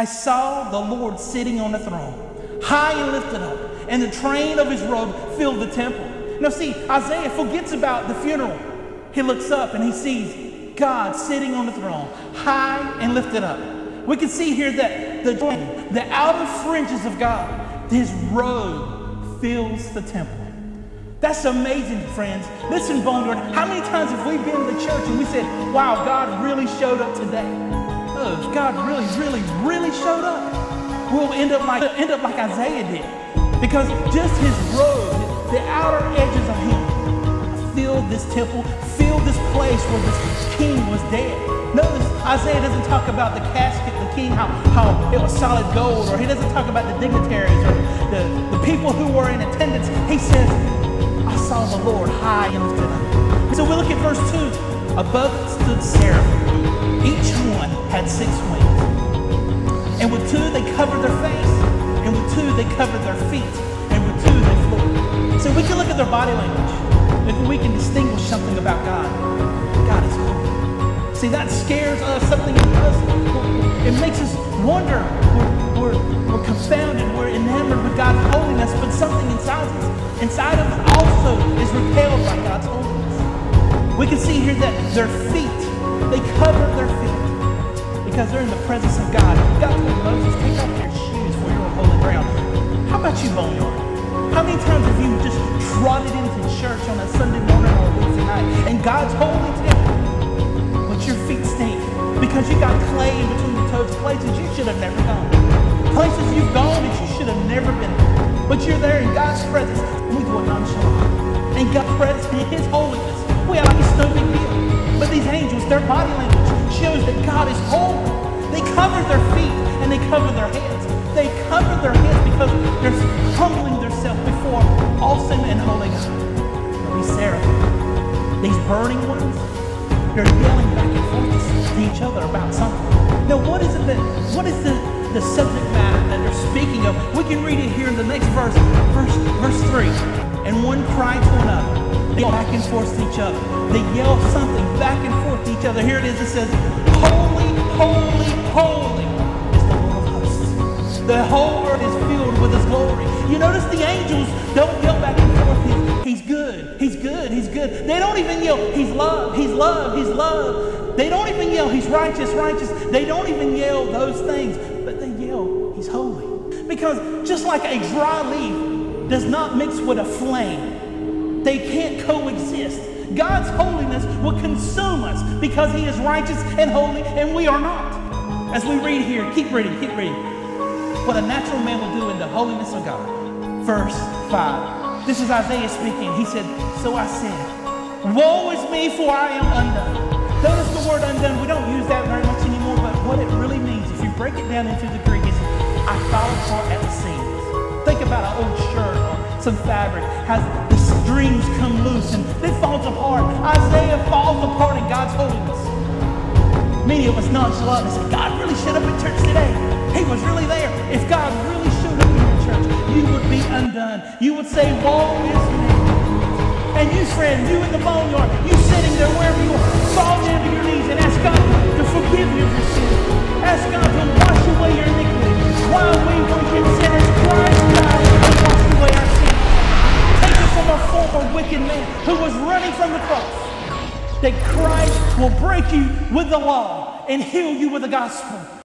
I saw the Lord sitting on a throne, high and lifted up, and the train of his robe filled the temple. Now see, Isaiah forgets about the funeral. He looks up and he sees God sitting on the throne, high and lifted up. We can see here that the outer fringes of God, his robe fills the temple. That's amazing, friends. Listen, Boneyard, how many times have we been to church and we said, wow, God really showed up today? Oh, if God really showed up, we'll end up like Isaiah did. Because just his robe, the outer edges of him, filled this temple, filled this place where this king was dead. Notice Isaiah doesn't talk about the casket, the king, how it was solid gold, or he doesn't talk about the dignitaries or the people who were in attendance. He says, I saw the Lord high and lifted up. So we look at verse 2. Above stood seraphim. Each one had 6 wings. And with 2 they covered their face. And with 2 they covered their feet. And with 2 they flew. So we can look at their body language. And we can distinguish something about God. God is holy. See, that scares us, something in us. It makes us wonder. We're confounded. We're enamored with God's holiness. But something inside of us also is repelled by God's holiness. We can see here that their feet, they cover their feet because they're in the presence of God. God told Moses, take off your shoes for you're on holy ground. How about you, Boneyard? How many times have you just trotted into church on a Sunday morning or a Wednesday night and God's holy temple, but your feet stink because you got clay in between your toes, places you should have never gone, places you've gone that you should have never been, but you're there in God's presence. We do it nonchalant. And God's presence in his holiness, we act like it's no big deal. But these angels, their body language shows that God is holy. They cover their feet and they cover their heads. They cover their heads because they're humbling themselves before awesome and holy God. These seraphim, these burning ones, they're yelling back and forth to each other about something. Now what is the subject matter that they're speaking of? We can read it here in the next verse 3. And one cried to another. They yell back and forth to each other. They yell something back and forth to each other. Here it is. It says, holy, holy, holy is the Lord of hosts. The whole earth is filled with his glory. You notice the angels don't yell back and forth. He's good. He's good. He's good. They don't even yell, he's love. He's love. He's love. They don't even yell, he's righteous, righteous. They don't even yell those things. But they yell, he's holy. Because just like a dry leaf does not mix with a flame, they can't coexist. God's holiness will consume us because he is righteous and holy and we are not. As we read here, keep reading. What a natural man will do in the holiness of God. Verse 5. This is Isaiah speaking. He said, so I said, woe is me, for I am undone. Notice the word undone. We don't use that very much anymore, but what it really means, if you break it down into the Greek, is I fall apart at the seams. Think about an old shirt or some fabric, has the strings come loose and it falls apart. Isaiah falls apart in God's holiness. Many of us nonchalant and say, God really showed up in church today. He was really there. If God really showed up in your church, you would be undone. You would say, woe is me. And you, friend, you in the Boneyard, you sitting there wherever you are, fall down to your knees and ask God to forgive you of your sins. Ask God to wash away your iniquity. While we were yet sinners, Christ died and washed away our sins. Take it from a former wicked man who was running from the cross, that Christ will break you with the law and heal you with the gospel.